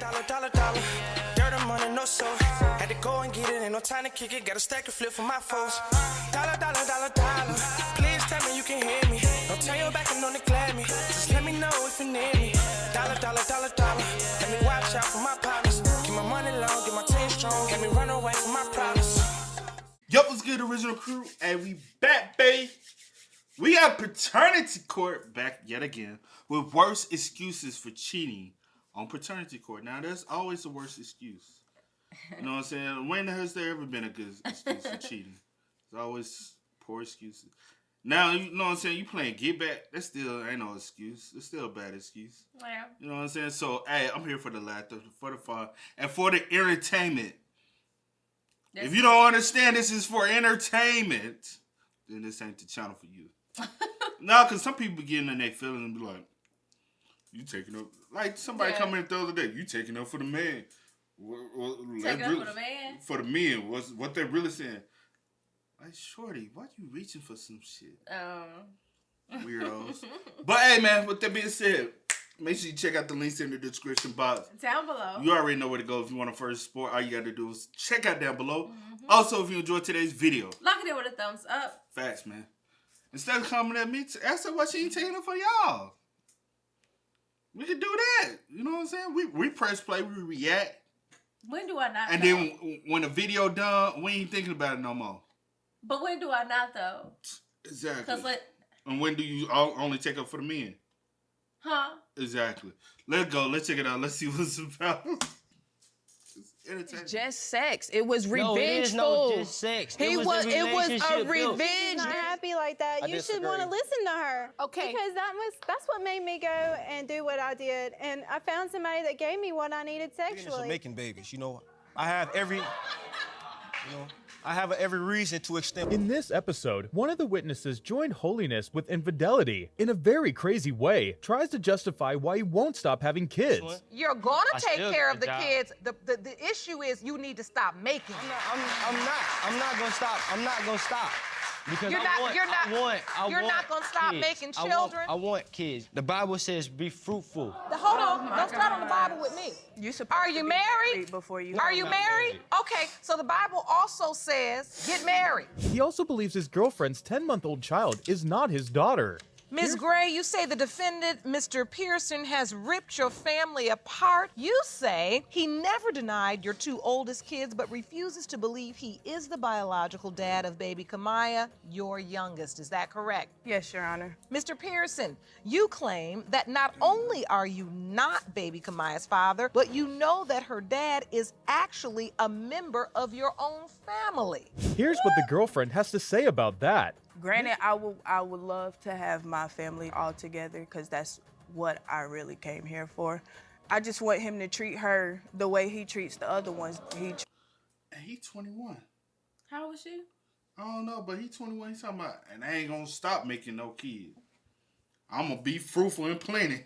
dollar. Dirt and money, no soul. Had to go and get it, ain't no time to kick it. Got a stack of flip for my foes. Dollar. Please tell me you can hear me. Don't turn your back and don't neglect me. Just let me know if you need me. Dollar. Let me watch out for my partners. Keep my money long, get my team strong. Let me run away from my problems. Yup, what's good, original crew? And we back, babe. We got Paternity Court back yet again with worse excuses for cheating on Paternity Court. Now, there's always the worst excuse. You know what I'm saying? When has there ever been a good excuse for cheating? There's always poor excuses. Now, you know what I'm saying? You playing get back, that still ain't no excuse. It's still a bad excuse. Yeah. You know what I'm saying? So, hey, I'm here for the laughter, for the fun, and for the entertainment. If you don't understand this is for entertainment, then this ain't the channel for you. No, because some people get in their feelings and be like, you taking up, like somebody come in the other day, you taking up for the man. Taking up for the man? For the men, what they're really saying. Like, shorty, why you reaching for some shit? Weirdos. But hey, man, with that being said, make sure you check out the links in the description box. Down below. You already know where to go if you want to first support. All you got to do is check out down below. Mm-hmm. Also, if you enjoyed today's video, lock it in with a thumbs up. Facts, man. Instead of coming at me, ask her why she ain't taking it for y'all. We can do that. You know what I'm saying? We press play, we react. When do I not? And though? then when the video done, we ain't thinking about it no more. But when do I not though? Exactly. And when do you only take up for the men? Huh? Exactly. Let's go. Let's check it out. Let's see what it's about. It's just sex. It was revengeful. No, it is no just sex. It was a revenge. She's not happy like that. You should want to listen to her. Okay. Because that's what made me go and do what I did. And I found somebody that gave me what I needed sexually. Making babies, I have every reason to extend. In this episode, one of the witnesses joined holiness with infidelity in a very crazy way, tries to justify why he won't stop having kids. You're gonna take care of the kids. The issue is you need to stop making. I'm not gonna stop. I'm not gonna stop. Because you're not gonna stop kids. making children. I want kids. The Bible says be fruitful. Hold on, don't start on the Bible with me. Are you married? Are you married? Okay, so the Bible also says get married. He also believes his girlfriend's 10-month-old child is not his daughter. Ms. Gray, you say the defendant, Mr. Pearson, has ripped your family apart. You say he never denied your two oldest kids, but refuses to believe he is the biological dad of baby Kamaya, your youngest. Is that correct? Yes, Your Honor. Mr. Pearson, you claim that not only are you not baby Kamaya's father, but you know that her dad is actually a member of your own family. Here's what the girlfriend has to say about that. Granted, I would love to have my family all together because that's what I really came here for. I just want him to treat her the way he treats the other ones. He 21. How old is she? I don't know, but he 21. He's talking about, and I ain't gonna stop making no kids. I'm gonna be fruitful and plenty.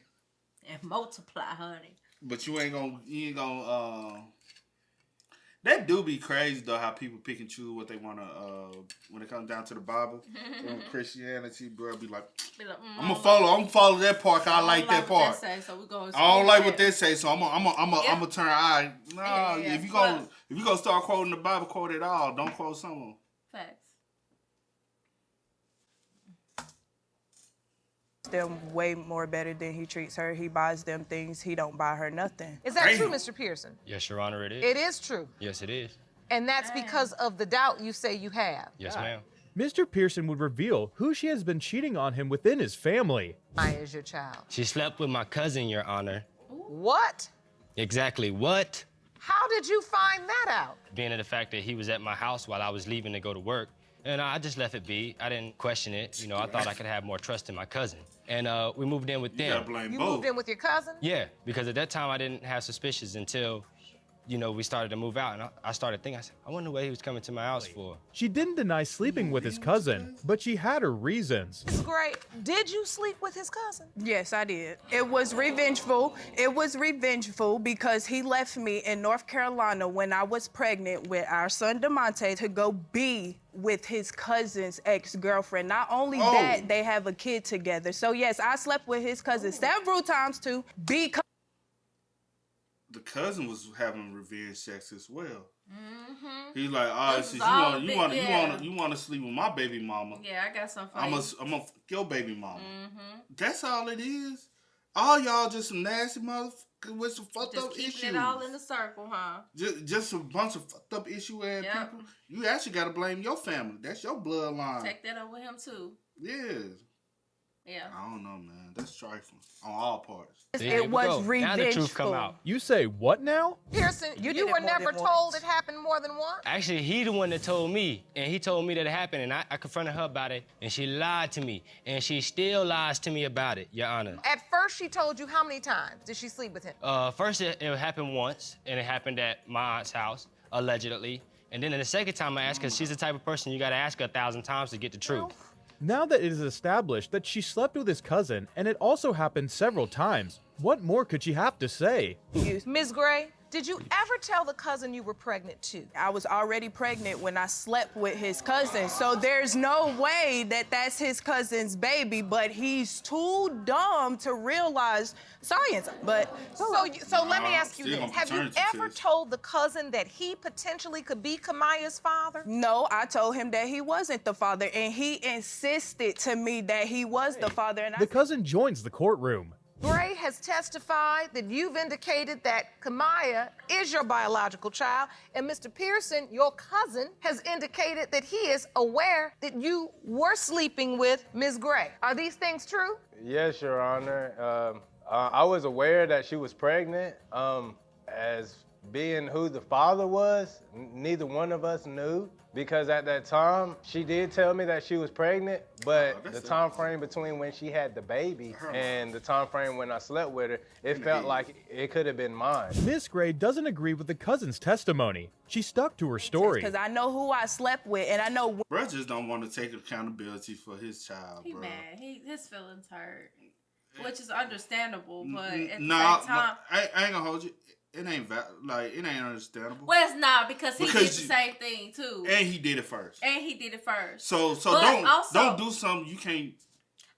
And multiply, honey. But you ain't gonna, that do be crazy though, how people pick and choose what they wanna, when it comes down to the Bible. Christianity, bro, be like, I'm gonna follow that part, I like that part. I don't like what they say, so I'm gonna turn eye. No, if you gonna start quoting the Bible, quote it all. Don't quote someone. Facts. Them way more better than he treats her. He buys them things. He don't buy her nothing. Is that true, Mr. Pearson? Yes, Your Honor, it is. It is true. Yes, it is. And that's because of the doubt you say you have. Yes, ma'am. Mr. Pearson would reveal who she has been cheating on him within his family. I is your child. She slept with my cousin, Your Honor. What? Exactly what? How did you find that out? Being of the fact that he was at my house while I was leaving to go to work. And I just left it be. I didn't question it. I thought I could have more trust in my cousin. And we moved in with them. You gotta blame You both. moved in with your cousin? Yeah, because at that time I didn't have suspicions until, we started to move out. And I started thinking, I wonder what he was coming to my house for. She didn't deny sleeping with his cousin, but she had her reasons. It's great. Did you sleep with his cousin? Yes, I did. It was revengeful. It was revengeful because he left me in North Carolina when I was pregnant with our son DeMonte to go be with his cousin's ex-girlfriend. Not only that, they have a kid together. So yes, I slept with his cousin several times too because the cousin was having revenge sex as well. Mm-hmm. He's like, all right, This since is all a bit- yeah. you want to sleep with my baby mama. Yeah, I got something for I'm you. gonna fuck your baby mama. Mm-hmm. That's all it is. All y'all just some nasty motherfuckers with some fucked Just up keeping issues. it all in the circle, huh? Just a bunch of fucked up issue ass Yep. people. You actually gotta blame your family. That's your bloodline. Take that up with him too. Yeah. Yeah. I don't know, man. That's trifling on all parts. There we was go. Now the truth come revengeful. out. You say what now? Pearson, You you, did it were more never than told once. it happened more than once? Actually, he the one that told me, and he told me that it happened, and I confronted her about it, and she lied to me, and she still lies to me about it, Your Honor. At first, she told you how many times did she sleep with him? First, it happened once, and it happened at my aunt's house, allegedly. And then the second time I asked her, she's the type of person you gotta ask her 1,000 times to get the truth. Now that it is established that she slept with his cousin, and it also happened several times, what more could she have to say? Ms. Gray, did you ever tell the cousin you were pregnant too? I was already pregnant when I slept with his cousin, so there's no way that that's his cousin's baby, but he's too dumb to realize science. But So let me ask you still this. on Have you paternity ever test. told the cousin that he potentially could be Kamaya's father? no, I told him that he wasn't the father, and he insisted to me that he was the father. And The cousin joins the courtroom. Gray has testified that you've indicated that Kamaya is your biological child, and Mr. Pearson, your cousin, has indicated that he is aware that you were sleeping with Ms. Gray. Are these things true? Yes, Your Honor. I was aware that she was pregnant. As being who the father was, neither one of us knew. Because at that time, she did tell me that she was pregnant, but the time frame between when she had the baby and the time frame when I slept with her, it felt like it could have been mine. Miss Gray doesn't agree with the cousin's testimony. She stuck to her story. because I know who I slept with, and I know Bro just don't want to take accountability for his child, He bro. mad. His feelings hurt, which is understandable. But at the Nah, same time, I ain't gonna hold you. It ain't it ain't understandable. well, it's not because he did the Because same thing too, And he did it first. and he did it first. So But don't do something you can't.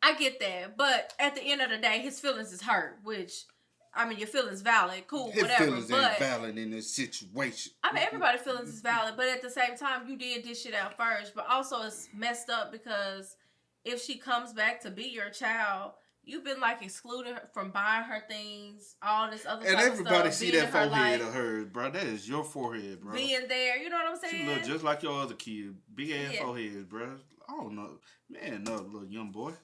I get that, but at the end of the day, his feelings is hurt. Which, I mean, your feelings valid, cool, His whatever. feelings but ain't valid in this situation. I mean, everybody's feelings is valid, but at the same time, you did this shit out first. But also, it's messed up because if she comes back to be your child, you've been like excluding her from buying her things, all this other And type everybody of stuff. see being that in her forehead life, of hers, bro. That is your forehead, bro. being there. You know what I'm She saying? look just like your other kid. Big ass Yeah. forehead, bro. I don't know. Man, no, little young boy.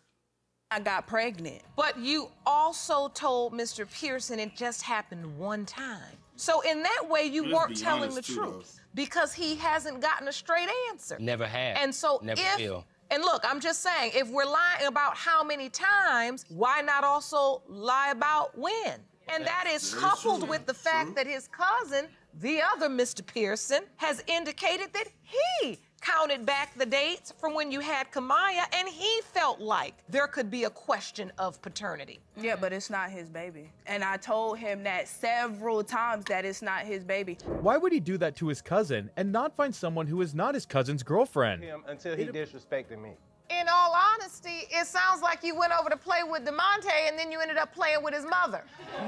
I got pregnant. But you also told Mr. Pearson it just happened one time. So in that way, you Let's weren't be telling the honest, too, truth because he hasn't gotten a straight answer. Never had. And so Never if, will. and look, I'm just saying, if we're lying about how many times, why not also lie about when? And that is Very coupled true. with the fact True. that his cousin, the other Mr. Pearson, has indicated that he counted back the dates from when you had Kamaya, and he felt like there could be a question of paternity. Yeah, but it's not his baby. And I told him that several times that it's not his baby. Why would he do that to his cousin and not find someone who is not his cousin's girlfriend? Him until he disrespected me. In all honesty, it sounds like you went over to play with DeMonte and then you ended up playing with his mother.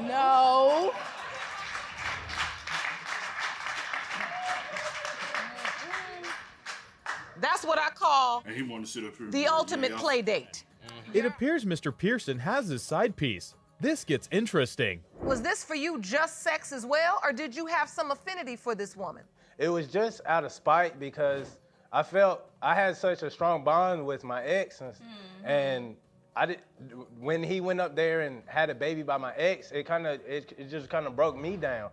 No. That's what I call And he wanted to sit up here. the ultimate play date. It appears Mr. Pearson has his side piece. This gets interesting. Was this for you just sex as well, or did you have some affinity for this woman? It was just out of spite because I felt I had such a strong bond with my ex, and I did. When he went up there and had a baby by my ex, it just kind of broke me down.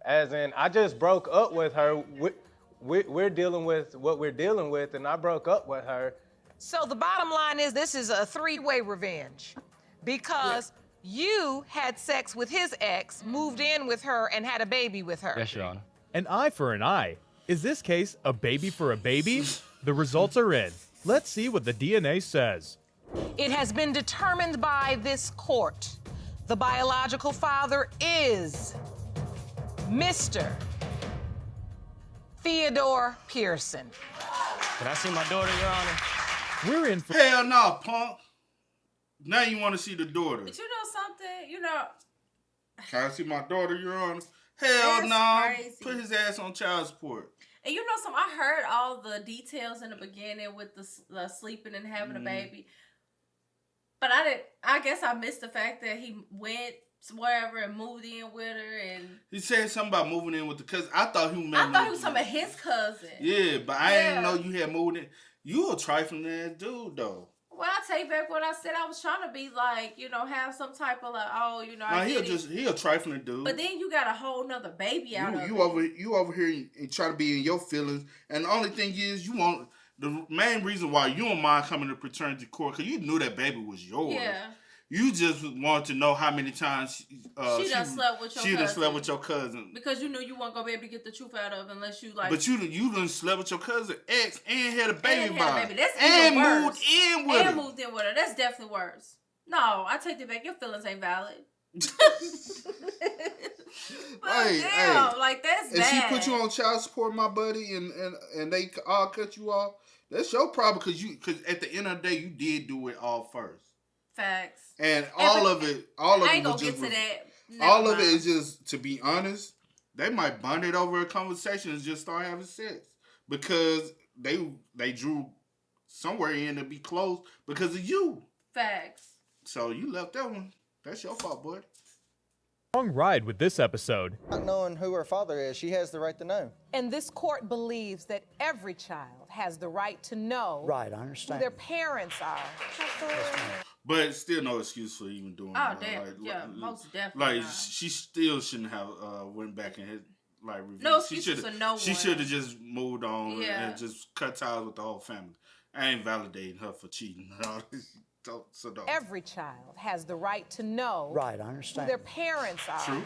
As in, I just broke up with her. We're dealing with what we're dealing with, and I broke up with her. So the bottom line is this is a three-way revenge because you had sex with his ex, moved in with her, and had a baby with her. Yes, Your Honor. An eye for an eye. Is this case a baby for a baby? The results are in. Let's see what the DNA says. It has been determined by this court. The biological father is Mr. Theodore Pearson. Can I see my daughter, Your Honor? We're in for Hell no, punk. Now you want to see the daughter. But you know something? You know, Can I see my daughter, Your Honor? Hell That's no. crazy. Put his ass on child support. And you know something? I heard all the details in the beginning with the sleeping and having a baby. But I guess I missed the fact that he went wherever and moved in with her. And He said something about moving in with the cousin. I thought he I thought he was talking about his. his cousin. Yeah, but I didn't know you had moved in. You a trifling ass dude, though. Well, I take back what I said. I was trying to be like, have some type of like, oh, I get it. He a trifling dude. But then you got a whole nother baby out of it. You over here and try to be in your feelings, and the only thing is you want the main reason why you don't mind coming to paternity court because you knew that baby was yours. Yeah. You just wanted to know how many times she done slept with your cousin. She done slept with your cousin. Because you knew you weren't gonna be able to get the truth out of unless you like. But you done slept with your cousin ex and had a baby by her. That's and even worse. moved in with her. And moved in with her. That's definitely worse. No, I take it back. Your feelings ain't valid. Damn, like that's and bad. she put you on child support, my buddy, and they all cut you off. That's your problem because at the end of the day, you did do it all first. Facts. And all of it I ain't gonna get to that. All of it is just, to be honest, they might bond it over a conversation and just start having sex because they drew somewhere in to be close because of you. Facts. So you left that one. That's your fault, boy. Long ride with this episode. Not knowing who her father is, she has the right to know. And this court believes that every child has the right to know Right, I who understand. their parents are. But it's still no excuse for even doing Oh, that. damn. Most definitely. Like, she still shouldn't have went back and hit, like, review. No excuses for no one. She should have just moved on and just cut ties with the whole family. I ain't validating her for cheating. So don't. Every child has the right to know Right, I who understand. their parents are. True.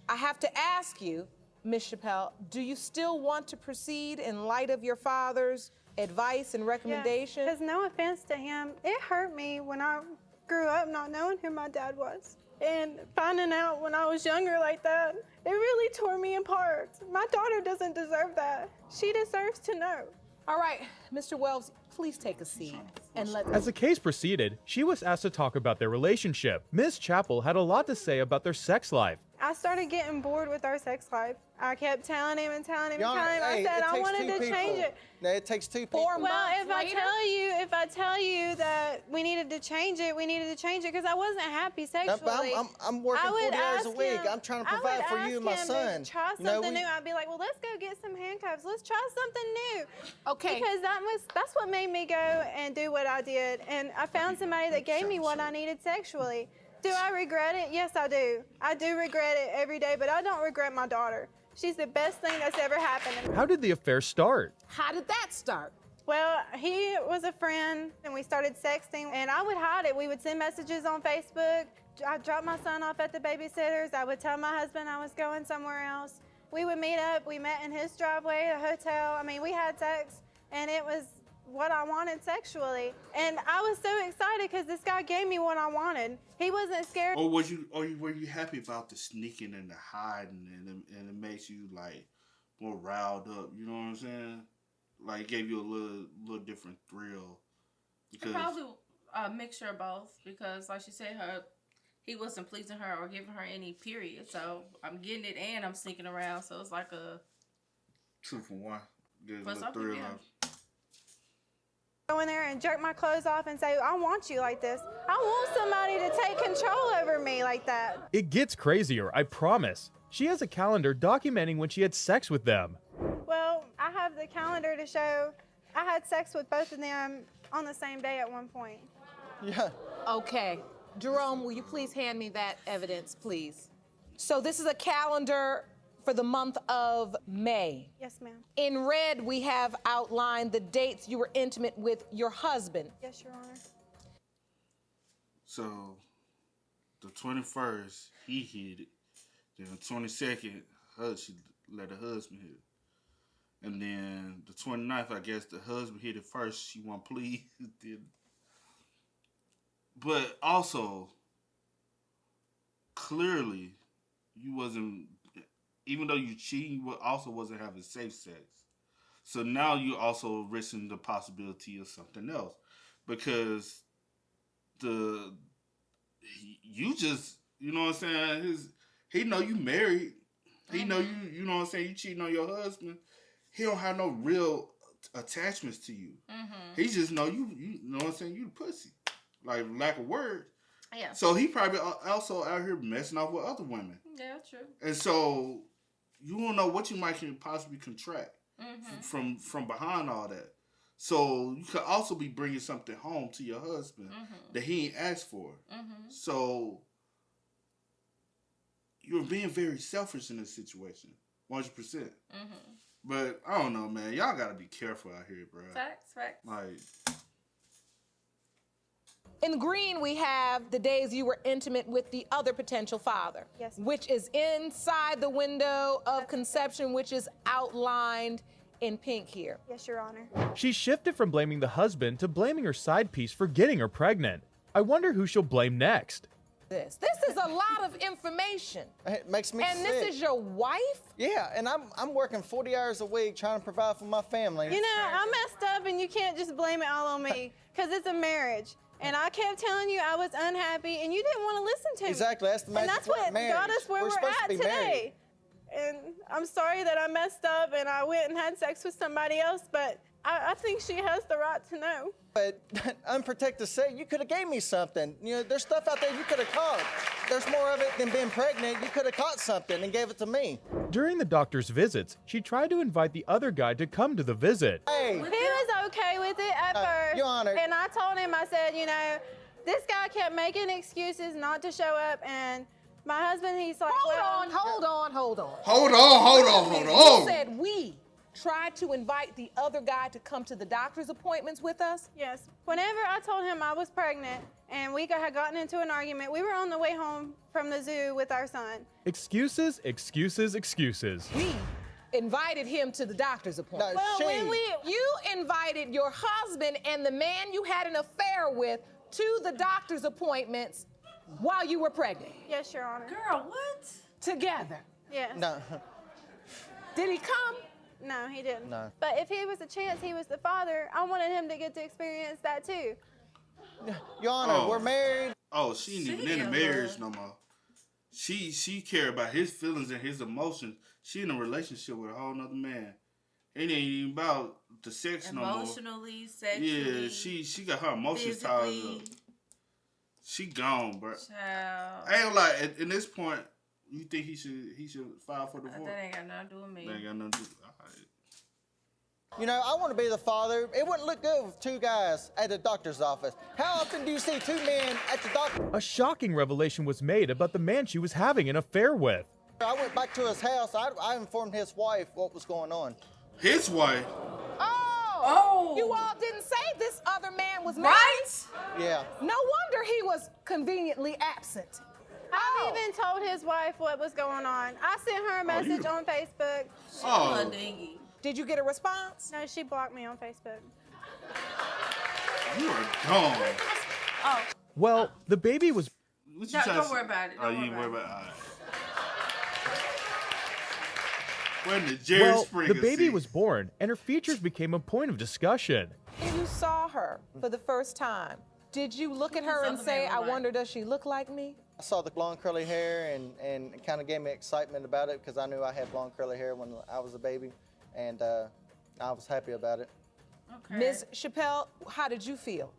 I have to ask you, Ms. Chappelle, do you still want to proceed in light of your father's advice and recommendation? Because no offense to him, it hurt me when I grew up not knowing who my dad was. And finding out when I was younger like that, it really tore me apart. My daughter doesn't deserve that. She deserves to know. All right, Mr. Wells, please take a seat and let As the case proceeded, she was asked to talk about their relationship. Ms. Chappell had a lot to say about their sex life. I started getting bored with our sex life. I kept telling him and telling him and Y'all, telling him. hey, I said it I takes wanted two to change people. it. No, it takes two people. 4 Well, months if I tell you that we needed to change it, we needed to change it because I wasn't happy No, sexually. but I'm working 40 hours a week. I'm trying to provide for you and my son. Try You know, something new. I'd be like, well, let's go get some handcuffs. Let's try something new. Okay. Because that's what made me go and do what I did. And I found somebody that gave me what I needed sexually. Do I regret it? Yes, I do. I do regret it every day, but I don't regret my daughter. She's the best thing that's ever happened to me. How did the affair start? How did that start? Well, he was a friend, and we started sexting, and I would hide it. We would send messages on Facebook. I'd drop my son off at the babysitter's. I would tell my husband I was going somewhere else. We would meet up. We met in his driveway at a hotel. I mean, we had sex, and it was what I wanted sexually. And I was so excited because this guy gave me what I wanted. He wasn't scared. Or were you happy about the sneaking and the hiding and it makes you like more riled up? You know what I'm saying? Like it gave you a little different thrill. Because Probably a mixture of both because, like she said, he wasn't pleasing her or giving her any period. So I'm getting it and I'm sneaking around. So it's like a 2 for 1. Get a For little some thrill people, out. Go in there and jerk my clothes off and say, I want you like this. I want somebody to take control over me like that. It gets crazier, I promise. She has a calendar documenting when she had sex with them. Well, I have the calendar to show I had sex with both of them on the same day at one point. Yeah. Okay. Jerome, will you please hand me that evidence, please? So this is a calendar for the month of May. Yes, ma'am. In red, we have outlined the dates you were intimate with your husband. Yes, Your Honor. So the 21st, he hit it. Then the 22nd, she let her husband hit it. And then the 29th, I guess the husband hit it first. She wasn't pleased. But also, clearly, you wasn't, even though you cheating, you also wasn't having safe sex. So now you're also risking the possibility of something else. Because you You know what I'm saying? He know you married. He know you know what I'm saying, you cheating on your husband. He don't have no real attachments to you. He just know you know what I'm saying, you the pussy. Like, lack of words. Yeah. So he probably also out here messing off with other women. Yeah, true. And so you don't know what you might can possibly contract from behind all that. So you could also be bringing something home to your husband that he ain't asked for. So you're being very selfish in this situation, 100%. But I don't know, man. Y'all gotta be careful out here, bro. Facts. Like, In green, we have the days you were intimate with the other potential father, Yes. which is inside the window of conception, which is outlined in pink here. Yes, Your Honor. She shifted from blaming the husband to blaming her side piece for getting her pregnant. I wonder who she'll blame next. This is a lot of information. It makes me And sick. this is your wife? Yeah, and I'm working 40 hours a week trying to provide for my family. You know, I messed up, and you can't just blame it all on me, because it's a marriage. And I kept telling you I was unhappy, and you didn't want to listen to me. Exactly, that's the And magic that's word, what marriage. got us where we're supposed to at be today. married. And I'm sorry that I messed up and I went and had sex with somebody else, but I think she has the right to know. But unprotected sex, you could have gave me something. You know, there's stuff out there you could have caught. There's more of it than being pregnant. You could have caught something and gave it to me. During the doctor's visits, she tried to invite the other guy to come to the visit. Hey, He was okay with it at first. Your Honor. And I told him, I said, you know, this guy kept making excuses not to show up, and my husband, he's like, Hold on. hold on. You said we tried to invite the other guy to come to the doctor's appointments with us? Yes. Whenever I told him I was pregnant and we had gotten into an argument, we were on the way home from the zoo with our son. Excuses. We invited him to the doctor's appointment. No, You invited your husband and the man you had an affair with to the doctor's appointments while you were pregnant. Yes, Your Honor. Girl, what? Together. Yes. No. Did he come? No, he didn't. No. But if he was a chance he was the father, I wanted him to get to experience that too. Your Honor, we're married. Oh, she ain't even in a marriage no more. She care about his feelings and his emotions. She in a relationship with a whole nother man. It ain't even about the sex no more. Emotionally, sexually. Yeah, she got her emotions tied physically. up. She gone, bro. Child. I ain't like at this point. You think he should file for divorce? That ain't got nothing to do with me. That ain't got nothing to do. All right. You know, I want to be the father. It wouldn't look good with two guys at the doctor's office. How often do you see two men at the doctor? A shocking revelation was made about the man she was having an affair with. I went back to his house. I informed his wife what was going on. His wife? Oh! You all didn't say this other man was married. Right? Yeah. No wonder he was conveniently absent. I've even told his wife what was going on. I sent her a message on Facebook. Oh. Dingy. Did you get a response? No, she blocked me on Facebook. You are gone. Oh. Well, the baby was... What you No, trying don't to worry say? about it. Oh, Don't you ain't worry worry about about it. All right. When the Jerry Well, Springer the baby scene. was born, and her features became a point of discussion. When you saw her for the first time, did you look at her and say, I wonder, does she look like me? I saw the blonde curly hair and it kind of gave me excitement about it because I knew I had blonde curly hair when I was a baby, and I was happy about it. Okay. Ms. Chappelle, how did you feel?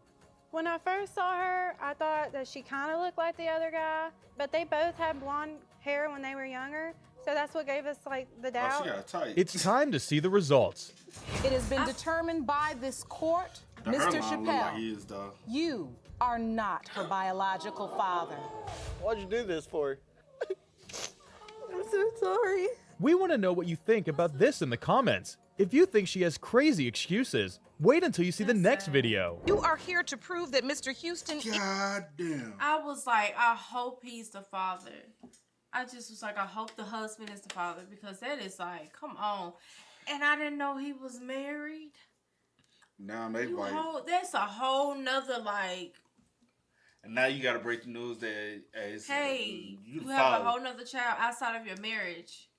When I first saw her, I thought that she kind of looked like the other guy, but they both had blonde hair when they were younger, so that's what gave us like the doubt. Oh, she got a tight. It's time to see the results. It has been determined by this court, The Mr. hairline look like Chappelle, his, though. you are not her biological father. What'd you do this for? I'm so sorry. We want to know what you think about this in the comments. If you think she has crazy excuses, wait until you see the next video. You are here to prove that Mr. Houston... God damn. I was like, I hope he's the father. I just was like, I hope the husband is the father, because that is like, come on. And I didn't know he was married. Now they like. That's a whole nother like. And now you got to break the news that Hey, you you have a whole nother child outside of your marriage.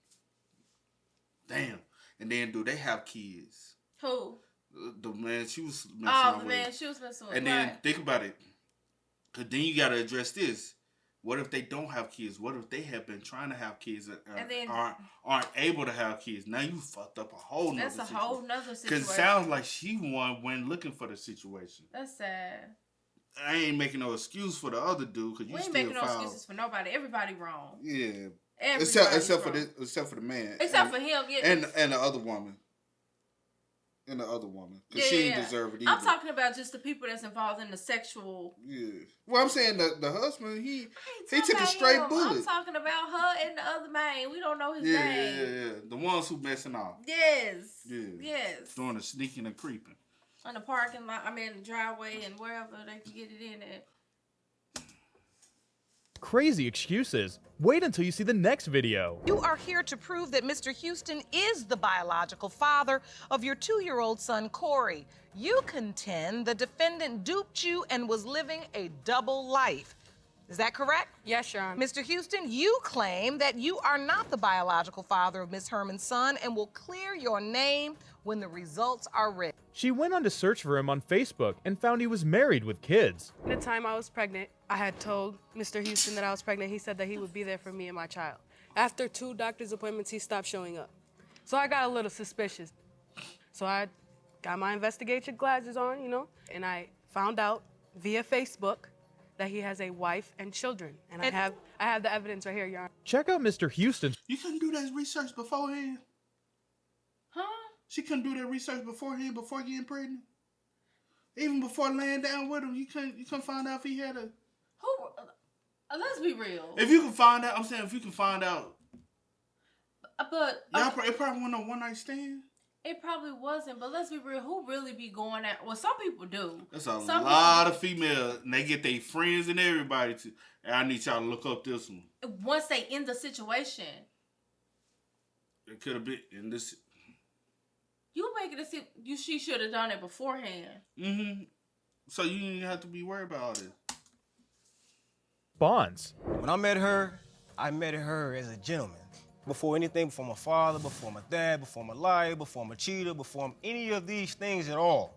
Damn. And then do they have kids? Who? The man she was messing Oh, with. the man she was messing with. And then right. think about it. Cause then you got to address this. What if they don't have kids? What if they have been trying to have kids and then aren't able to have kids? Now you fucked up a whole nother situation. That's a whole nother situation. Because it sounds like she went looking for the situation. That's sad. I ain't making no excuse for the other dude because you still We ain't making no excuses for nobody. Everybody wrong. Yeah. Everybody Except for wrong. except for the man. Except for him, yeah. And the other woman. And the other woman. Because she didn't deserve it either. I'm talking about just the people that's involved in the sexual. Yeah. Well, I'm saying the husband, he took a straight bullet. I'm talking about her and the other man. We don't know his name. Yeah. The ones who messing off. Yes. Yeah. Yes. Doing the sneaking and creeping. On the parking lot, the driveway and wherever they can get it in at. Crazy excuses. Wait until you see the next video. You are here to prove that Mr. Houston is the biological father of your 2-year-old son, Corey. You contend the defendant duped you and was living a double life. Is that correct? Yes, Your Honor. Mr. Houston, you claim that you are not the biological father of Miss Herman's son and will clear your name when the results are ready. She went on to search for him on Facebook and found he was married with kids. At the time I was pregnant, I had told Mr. Houston that I was pregnant. He said that he would be there for me and my child. After 2 doctor's appointments, he stopped showing up. So I got a little suspicious. So I got my investigation glasses on, and I found out via Facebook that he has a wife and children. And I have the evidence right here, Your Honor. Check out Mr. Houston. You couldn't do that research beforehand? Huh? She couldn't do that research beforehand before getting pregnant? Even before laying down with him, you couldn't find out if he had a... Who? Let's be real. If you can find out, I'm saying if you can find out. But... It probably wasn't a one-night stand. It probably wasn't, but let's be real. Who really be going at... Well, some people do. That's a lot of females, and they get their friends and everybody to... And I need y'all to look up this one. Once they in the situation. It could have been in this... You make it seem she should have done it beforehand. Mm-hmm. So you didn't have to be worried about all this. Bonds. When I met her as a gentleman. Before anything, before my father, before my dad, before my liar, before my cheater, before any of these things at all.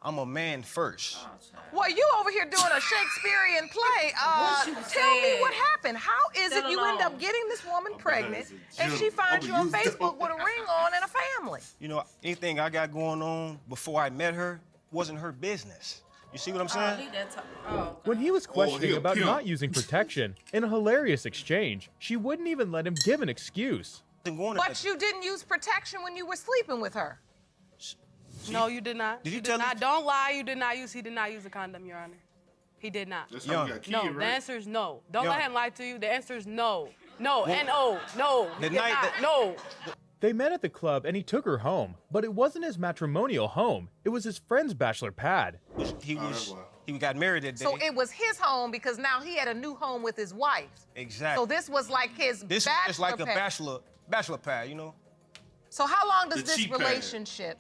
I'm a man first. Well, you over here doing a Shakespearean play. Tell me what happened. How is it you end up getting this woman pregnant and she finds you on Facebook with a ring on and a family? Anything I got going on before I met her wasn't her business. You see what I'm saying? When he was questioning about not using protection, in a hilarious exchange, she wouldn't even let him give an excuse. But you didn't use protection when you were sleeping with her. No, you did not. Did you tell not? Don't lie. He did not use a condom, Your Honor. He did not. That's how you got a kid, no, right? the answer is no. Don't let him lie to you. The answer is no. No, N-O, no. No. They met at the club and he took her home, but it wasn't his matrimonial home. It was his friend's bachelor pad. He got married that day. So it was his home because now he had a new home with his wife. Exactly. So this was like his This bachelor is like a pad. bachelor pad, So how long does The this cheap pad. relationship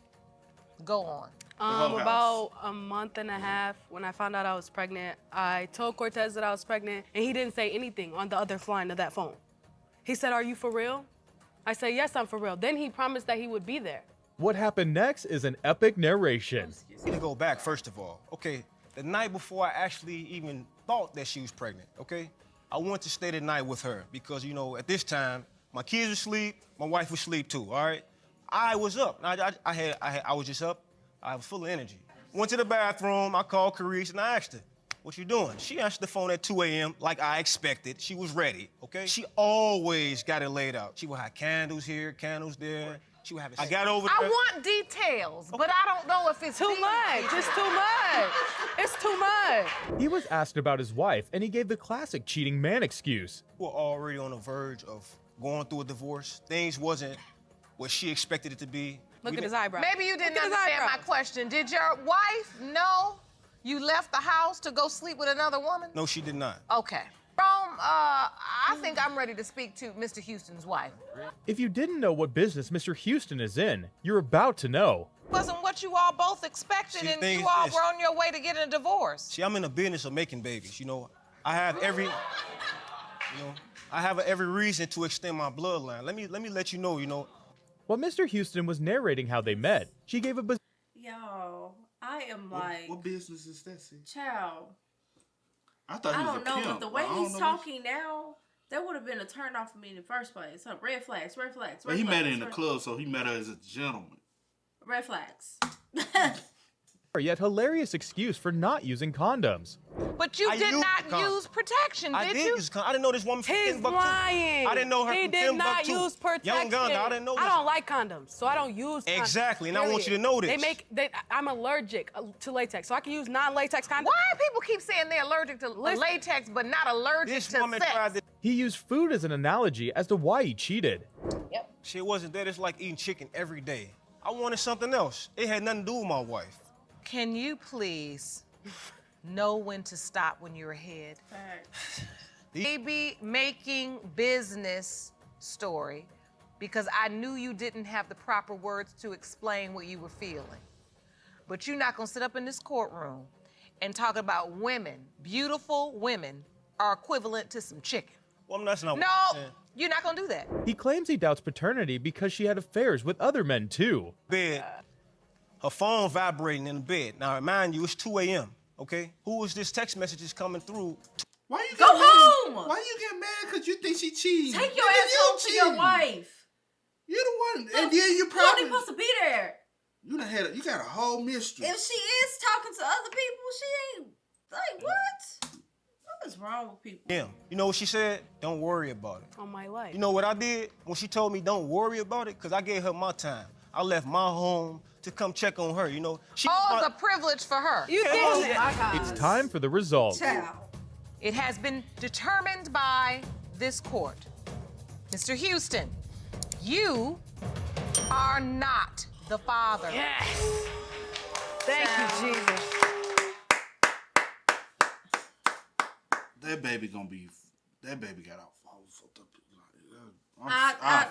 go on? About a month and a half. When I found out I was pregnant, I told Cortez that I was pregnant, and he didn't say anything on the other line of that phone. He said, "Are you for real?" I said, "Yes, I'm for real." Then he promised that he would be there. What happened next is an epic narration. We need to go back, first of all. Okay, the night before I actually even thought that she was pregnant, okay? I went to stay the night with her because, at this time, my kids were asleep, my wife was asleep too, all right? I was up. I was just up. I was full of energy. Went to the bathroom. I called Carice and I asked her, "What you doing?" She answered the phone at 2 a.m. like I expected. She was ready, okay? She always got it laid out. She would have candles here, candles there. She would have it. I got over there. I want details, but I don't know if it's Too much. It's too much. It's too much. He was asked about his wife and he gave the classic cheating man excuse. We were already on the verge of going through a divorce. Things wasn't what she expected it to be. Look at his eyebrows. Maybe you didn't Look at his understand my eyebrows. question. Did your wife know you left the house to go sleep with another woman? No, she did not. Okay. Rome, I think I'm ready to speak to Mr. Houston's wife. If you didn't know what business Mr. Houston is in, you're about to know. Wasn't what you all both expected, See, the and thing you is all this. were on your way to getting a divorce. See, I'm in the business of making babies, I have every, I have every reason to extend my bloodline. Let me let you know, While Mr. Houston was narrating how they met, she gave a Yo, I am like... What business is that, see? Child. I thought he I was don't a know, pimp. but the way I don't he's know talking now, that would have been a turn off for me in the first place. So red flags, red flags, red But he flags, met her in the club, so he met her as a gentleman. Red flags. Yet hilarious excuse for not using condoms. But you did not use protection, I did did you? use condoms. I didn't know this woman from He's Timbuktu. lying. I didn't know her He from did not Timbuktu. use protection. Young gun, I didn't know I this. don't like condoms, so I don't use condoms. Exactly, and I want you to know this. I'm allergic to latex, so I can use non-latex condoms. Why do people keep saying they're allergic to latex but not allergic to sex? He used food as an analogy as to why he cheated. Yep. Shit wasn't that. It's like eating chicken every day. I wanted something else. It had nothing to do with my wife. Can you please know when to stop when you're ahead? Baby making business story, because I knew you didn't have the proper words to explain what you were feeling. But you're not gonna sit up in this courtroom and talk about women, beautiful women, are equivalent to some chicken. Well, that's not No, what I'm saying. you're not gonna do that. He claims he doubts paternity because she had affairs with other men too. Bed. Her phone vibrating in the bed. Now, mind you, it's 2 a.m., okay? Who is this text messages coming through? Why you Go get mad? home! Why you get mad because you think she cheating? Take your Nigga, ass you home to your cheating. wife. You the one, No, and then you You probably ain't supposed to be there. you got a whole mistress. If she is talking to other people, she ain't like what? What is wrong with people? Yeah. You know what she said? Don't worry about it. On my life. You know what I did when she told me don't worry about it? Because I gave her my time. I left my home to come check on her, you know. She Oh, it's a privilege for her. You think It's time for the results. It has been determined by this court. Mr. Houston, you are not the father. Yes. Thank you, Jesus. That baby got out all fucked up.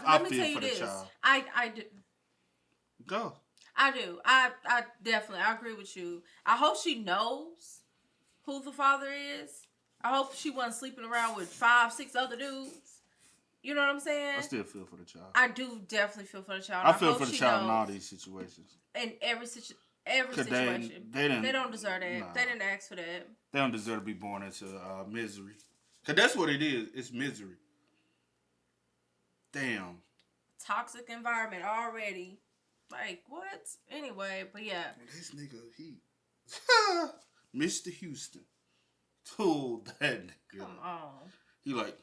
Let me feel tell you for the this. child. I do. Go. I do. I definitely. I agree with you. I hope she knows who the father is. I hope she wasn't sleeping around with 5, 6 other dudes. You know what I'm saying? I still feel for the child. I do definitely feel for the child. I feel hope for the she child in knows. all these situations. In every 'Cause situation. they don't deserve that. Nah. They didn't ask for that. They don't deserve to be born into misery. Because that's what it is. It's misery. Damn. Toxic environment already. Like, what? Anyway, but yeah. This nigga, he... Mr. Houston told that nigga. Come on. He like...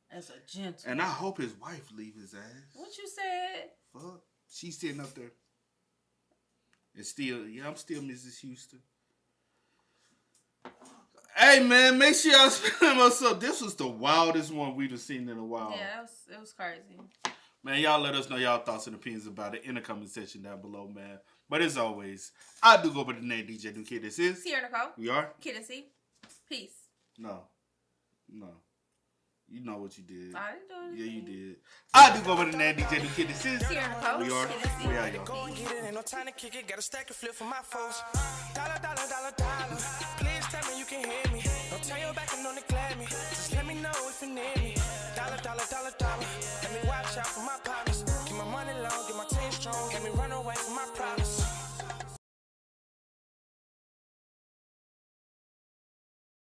As a gentleman. And I hope his wife leave his ass. What you said? Fuck. She's sitting up there. And still, yeah, I'm still Mrs. Houston. Hey, man, make sure y'all spend us up. This was the wildest one we've seen in a while. Yeah, it was crazy. Man, y'all let us know y'all thoughts and opinions about it in the comment section down below, man. But as always, I do go by the name DJ New Kid. This is... Sierra Nicole. We are? Kid and C. Peace. No. You know what you did. I didn't do anything. Yeah, you did. I do go by the name DJ New Kid. This is... Sierra Nicole. We are? Kid and C. We are, y'all. Go and get it, ain't no time to kick it. Got a stack of flip for my foes. Dollar, dollar, dollar, dollar. Please tell me you can hear me. Don't turn your back and don't neglect me. Just let me know if you need me. Dollar, dollar, dollar, dollar.